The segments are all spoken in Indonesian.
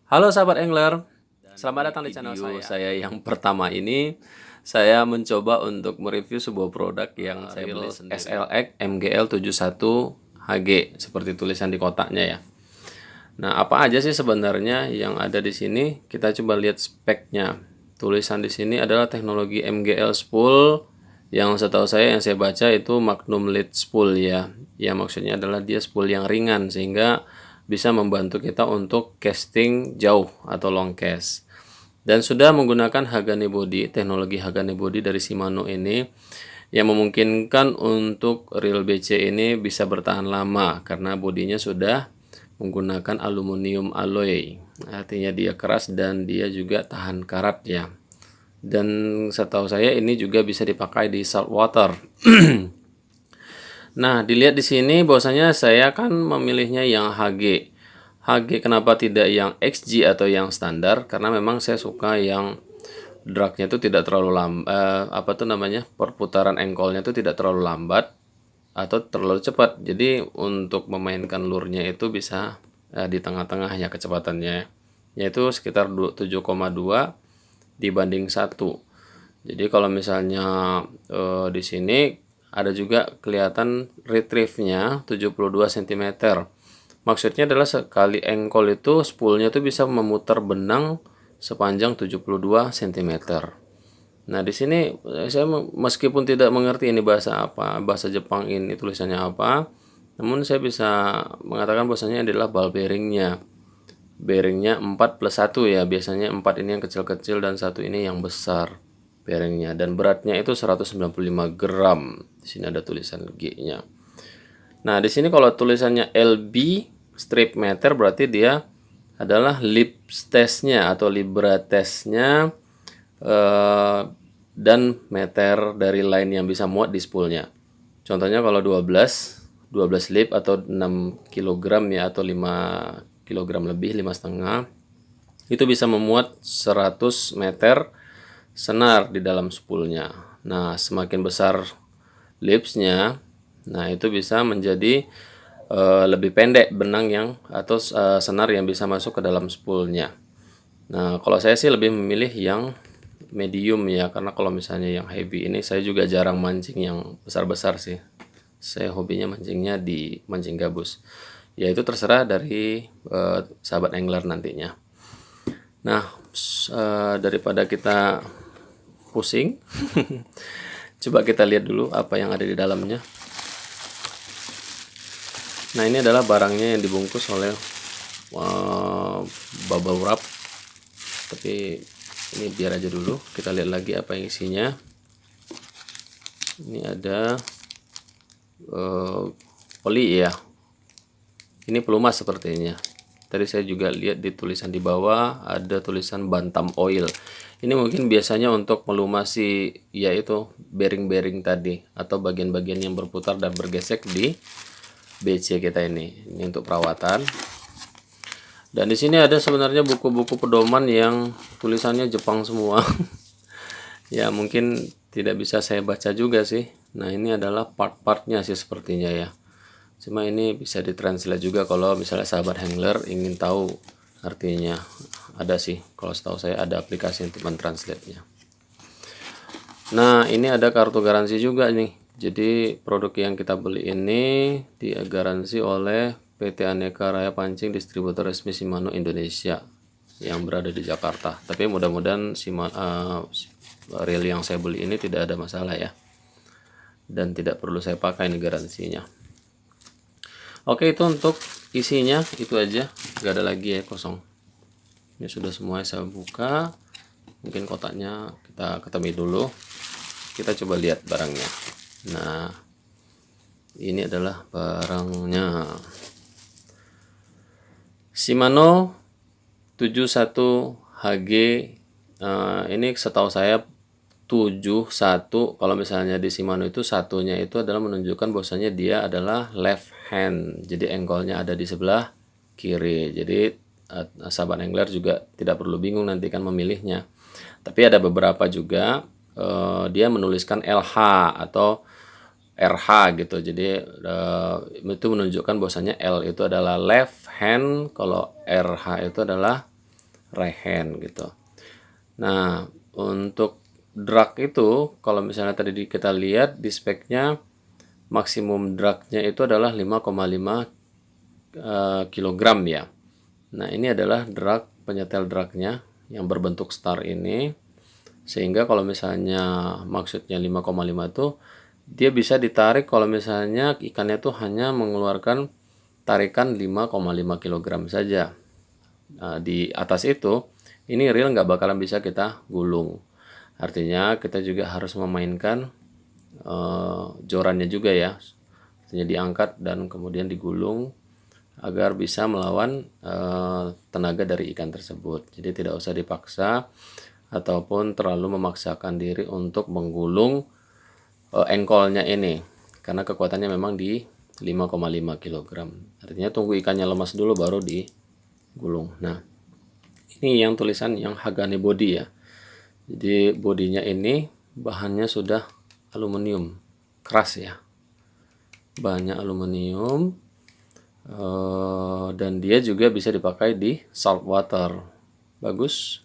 Halo sahabat angler, selamat datang di channel saya yang pertama ini. Saya mencoba untuk mereview sebuah produk yang saya beli sendiri, SLX MGL 71 HG seperti tulisan di kotaknya ya. Nah, apa aja sih sebenarnya yang ada di sini? Kita coba lihat speknya. Tulisan di sini adalah teknologi MGL spool, yang setahu saya yang saya baca itu Magnum Lead spool ya. Ya maksudnya adalah dia spool yang ringan sehingga bisa membantu kita untuk casting jauh atau long cast. Dan sudah menggunakan Hagane body, teknologi Hagane body dari Shimano ini yang memungkinkan untuk reel BC ini bisa bertahan lama karena bodinya sudah menggunakan aluminium alloy. Artinya dia keras dan dia juga tahan karat ya. Dan setahu saya ini juga bisa dipakai di saltwater. Nah, dilihat di sini bahwasanya saya kan memilihnya yang HG. HG kenapa tidak yang XG atau yang standar? Karena memang saya suka yang dragnya itu tidak terlalu lambat, perputaran engkolnya itu tidak terlalu lambat atau terlalu cepat. Jadi untuk memainkan lurnya itu bisa di tengah-tengah ya kecepatannya, yaitu sekitar 7,2 dibanding 1. Jadi kalau misalnya di sini ada juga kelihatan retrieve-nya 72 cm. Maksudnya adalah sekali engkol itu spoolnya itu bisa memutar benang sepanjang 72 cm. Nah, di sini saya meskipun tidak mengerti ini bahasa apa, bahasa Jepang ini tulisannya apa, namun saya bisa mengatakan bahwasanya adalah ball bearingnya. Bearingnya 4 plus 1 ya, biasanya 4 ini yang kecil-kecil dan 1 ini yang besar bearingnya. Dan beratnya itu 195 gram. Di sini ada tulisan G-nya. Nah, di sini kalau tulisannya LB strip meter berarti dia adalah lip testnya atau libra testnya dan meter dari line yang bisa muat di spoolnya. Contohnya kalau 12 lip atau 6 kg ya atau 5 kg lebih, 5,5 itu bisa memuat 100 meter senar di dalam spoolnya. Nah, semakin besar lipsnya, nah itu bisa menjadi lebih pendek benang yang atau senar yang bisa masuk ke dalam spoolnya. Nah, kalau saya sih lebih memilih yang medium ya, karena kalau misalnya yang heavy ini saya juga jarang mancing yang besar-besar sih. Saya hobinya mancingnya di mancing gabus. Ya itu terserah dari sahabat angler nantinya. Nah, daripada kita pusing, coba kita lihat dulu apa yang ada di dalamnya. Nah, ini adalah barangnya yang dibungkus oleh bubble wrap. Tapi ini biar aja dulu, kita lihat lagi apa yang isinya. Ini ada oli ya. Ini pelumas sepertinya. Tadi saya juga lihat di tulisan di bawah ada tulisan Bantam oil. Ini mungkin biasanya untuk melumasi yaitu bearing-bearing tadi atau bagian-bagian yang berputar dan bergesek di BC kita ini. Ini untuk perawatan. Dan di sini ada sebenarnya buku-buku pedoman yang tulisannya Jepang semua. Ya mungkin tidak bisa saya baca juga sih. Nah, ini adalah part-partnya sih sepertinya ya. Cuma ini bisa ditranslate juga kalau misalnya sahabat angler ingin tahu artinya. Ada sih, kalau setahu saya ada aplikasi untuk mentranslate-nya. Nah, ini ada kartu garansi juga nih. Jadi produk yang kita beli ini digaransi oleh PT Aneka Raya Pancing distributor resmi Shimano Indonesia yang berada di Jakarta. Tapi mudah-mudahan reel yang saya beli ini tidak ada masalah ya. Dan tidak perlu saya pakai ini garansinya. Oke, itu untuk isinya itu aja, nggak ada lagi ya, kosong. Ini sudah semua saya buka. Mungkin kotaknya kita ketemi dulu. Kita coba lihat barangnya. Nah, ini adalah barangnya. Shimano 71 HG. Ini setahu saya 71. Kalau misalnya di Shimano itu satunya itu adalah menunjukkan bahwasanya dia adalah left hand. Jadi engkolnya ada di sebelah kiri. Jadi sahabat angler juga tidak perlu bingung nanti kan memilihnya. Tapi ada beberapa juga dia menuliskan LH atau RH gitu. Jadi itu menunjukkan bahwasanya L itu adalah left hand, kalau RH itu adalah right hand gitu. Nah, untuk drag itu kalau misalnya tadi kita lihat di speknya, maksimum dragnya itu adalah 5,5 kilogram ya. Nah, ini adalah drag, penyetel dragnya yang berbentuk star ini, sehingga kalau misalnya maksudnya 5,5 itu dia bisa ditarik kalau misalnya ikannya tuh hanya mengeluarkan tarikan 5,5 kilogram saja. Nah, di atas itu ini reel nggak bakalan bisa kita gulung. Artinya kita juga harus memainkan jorannya juga ya. Artinya diangkat dan kemudian digulung agar bisa melawan tenaga dari ikan tersebut. Jadi tidak usah dipaksa ataupun terlalu memaksakan diri untuk menggulung engkolnya ini, karena kekuatannya memang di 5,5 kg. Artinya tunggu ikannya lemas dulu baru digulung. Nah, ini yang tulisan yang Hagane body ya. Jadi bodinya ini bahannya sudah aluminium keras ya. Bahannya aluminium. Dan dia juga bisa dipakai di salt water. Bagus,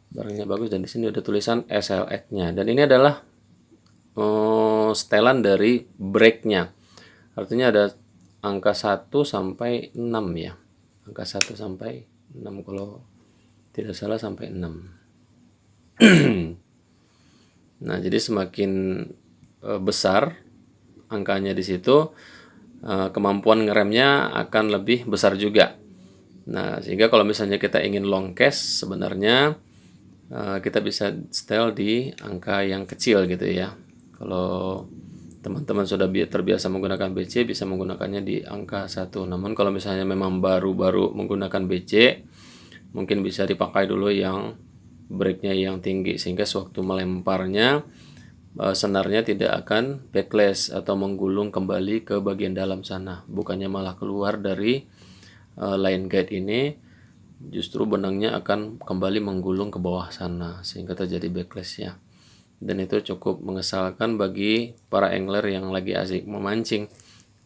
barangnya bagus, dan di sini ada tulisan SLX-nya. Dan ini adalah setelan dari breaknya. Artinya ada angka 1 sampai 6 ya. Angka 1 sampai 6 kalau tidak salah, sampai 6. Nah, jadi semakin besar angkanya di situ, kemampuan ngeremnya akan lebih besar juga. Nah, sehingga kalau misalnya kita ingin long cast, sebenarnya kita bisa setel di angka yang kecil gitu ya. Kalau teman-teman sudah terbiasa menggunakan BC, bisa menggunakannya di angka 1. Namun kalau misalnya memang baru-baru menggunakan BC, mungkin bisa dipakai dulu yang breaknya yang tinggi, sehingga sewaktu melemparnya senarnya tidak akan backlash atau menggulung kembali ke bagian dalam sana, bukannya malah keluar dari line guide ini, justru benangnya akan kembali menggulung ke bawah sana sehingga terjadi backlash ya. Dan itu cukup mengesalkan bagi para angler yang lagi asik memancing,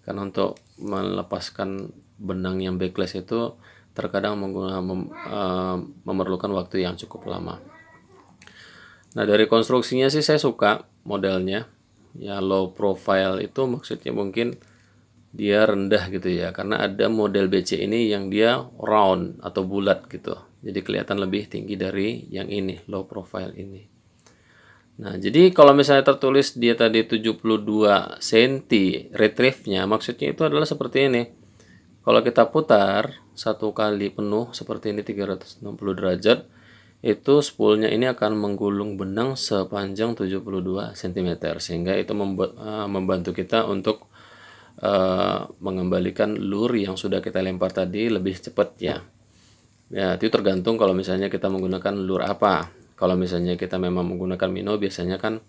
karena untuk melepaskan benang yang backlash itu terkadang memerlukan waktu yang cukup lama. Nah, dari konstruksinya sih saya suka modelnya ya. Low profile itu maksudnya mungkin dia rendah gitu ya, karena ada model BC ini yang dia round atau bulat gitu, jadi kelihatan lebih tinggi dari yang ini, low profile ini. Nah, jadi kalau misalnya tertulis dia tadi 72 cm retrieve-nya, maksudnya itu adalah seperti ini. Kalau kita putar satu kali penuh seperti ini 360 derajat, itu spoolnya ini akan menggulung benang sepanjang 72 cm, sehingga itu membantu kita untuk mengembalikan lure yang sudah kita lempar tadi lebih cepat ya. Ya, itu tergantung kalau misalnya kita menggunakan lure apa. Kalau misalnya kita memang menggunakan minnow, biasanya kan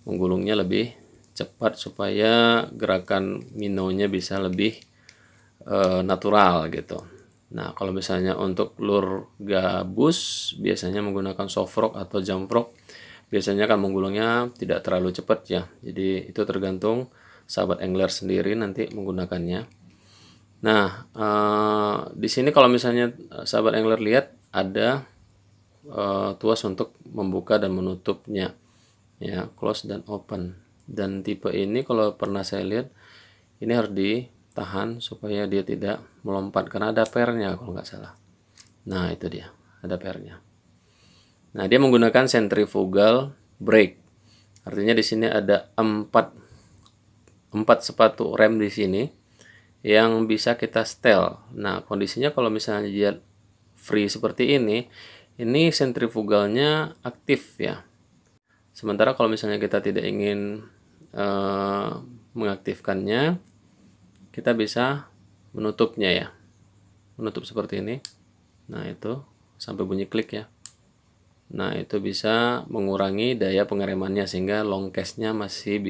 menggulungnya lebih cepat supaya gerakan minnow-nya bisa lebih natural gitu. Nah, kalau misalnya untuk lure gabus, biasanya menggunakan soft rock atau jump rock, biasanya kan menggulungnya tidak terlalu cepat ya. Jadi itu tergantung sahabat angler sendiri nanti menggunakannya. Nah, di sini kalau misalnya sahabat angler lihat ada tuas untuk membuka dan menutupnya ya, close dan open. Dan tipe ini kalau pernah saya lihat ini harus ditahan supaya dia tidak melompat, karena ada pernya kalau nggak salah. Nah, itu dia, ada pernya. Nah, dia menggunakan centrifugal brake. Artinya di sini ada 4 sepatu rem di sini yang bisa kita setel. Nah, kondisinya kalau misalnya dia free seperti ini sentrifugalnya aktif ya. Sementara kalau misalnya kita tidak ingin mengaktifkannya, kita bisa menutupnya ya. Menutup seperti ini. Nah, itu sampai bunyi klik ya. Nah, itu bisa mengurangi daya pengeremannya sehingga long cast-nya masih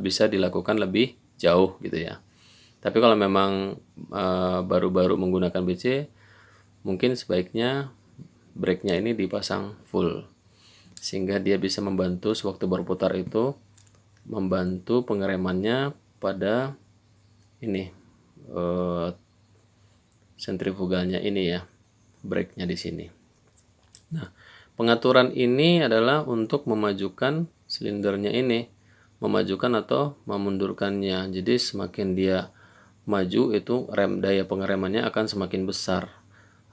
bisa dilakukan lebih jauh gitu ya. Tapi kalau memang baru-baru menggunakan BC, mungkin sebaiknya brake-nya ini dipasang full, sehingga dia bisa membantu sewaktu berputar itu, membantu pengeremannya pada ini sentrifugalnya ini ya, brake-nya di sini. Nah, pengaturan ini adalah untuk memajukan silindernya ini, memajukan atau memundurkannya. Jadi semakin dia maju itu daya pengeremannya akan semakin besar.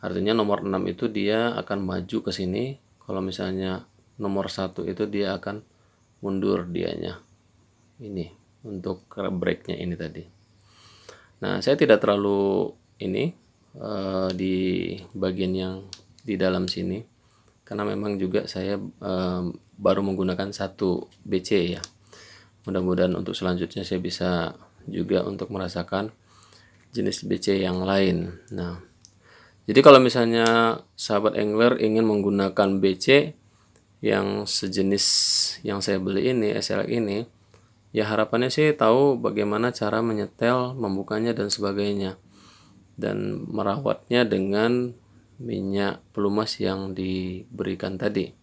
Artinya nomor 6 itu dia akan maju ke sini, kalau misalnya nomor 1 itu dia akan mundur dianya. Ini untuk brake-nya ini tadi. Nah, saya tidak terlalu ini di bagian yang di dalam sini, karena memang juga saya baru menggunakan 1 BC ya. Mudah-mudahan untuk selanjutnya saya bisa juga untuk merasakan jenis BC yang lain. Nah, jadi kalau misalnya sahabat angler ingin menggunakan BC yang sejenis yang saya beli ini, SLX ini, ya harapannya sih tahu bagaimana cara menyetel, membukanya dan sebagainya, dan merawatnya dengan minyak pelumas yang diberikan tadi.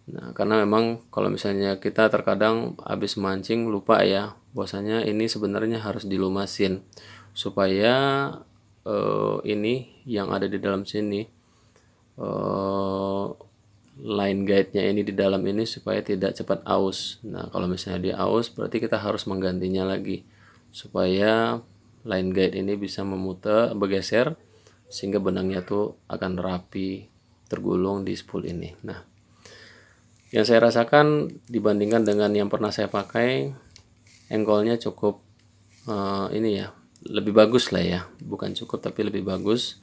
Nah, karena memang kalau misalnya kita terkadang habis mancing lupa ya, bahwasanya ini sebenarnya harus dilumasin supaya ini yang ada di dalam sini, line guide-nya ini di dalam ini supaya tidak cepat aus. Nah, kalau misalnya dia aus berarti kita harus menggantinya lagi supaya line guide ini bisa memutar, bergeser sehingga benangnya tuh akan rapi tergulung di spool ini. Nah, yang saya rasakan dibandingkan dengan yang pernah saya pakai, angle-nya cukup ini ya, lebih bagus lah ya, bukan cukup tapi lebih bagus,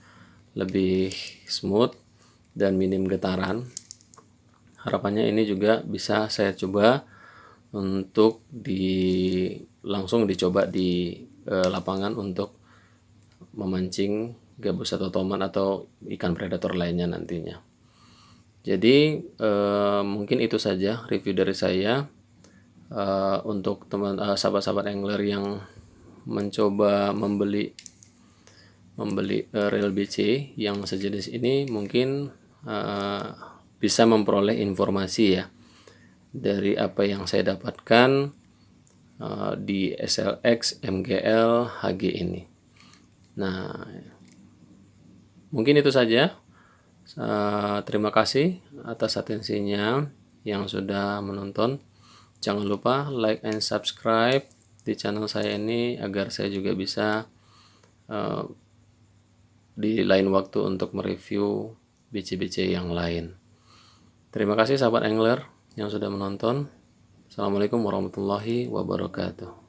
lebih smooth dan minim getaran. Harapannya ini juga bisa saya coba untuk langsung dicoba di lapangan untuk memancing gabus atau toman atau ikan predator lainnya nantinya. Jadi mungkin itu saja review dari saya untuk sahabat-sahabat angler yang mencoba membeli reel BC yang sejenis ini, mungkin bisa memperoleh informasi ya dari apa yang saya dapatkan di SLX MGL HG ini. Nah, mungkin itu saja. Terima kasih atas atensinya yang sudah menonton. Jangan lupa like and subscribe di channel saya ini agar saya juga bisa di lain waktu untuk mereview BC-BC yang lain. Terima kasih sahabat angler yang sudah menonton. Assalamualaikum warahmatullahi wabarakatuh.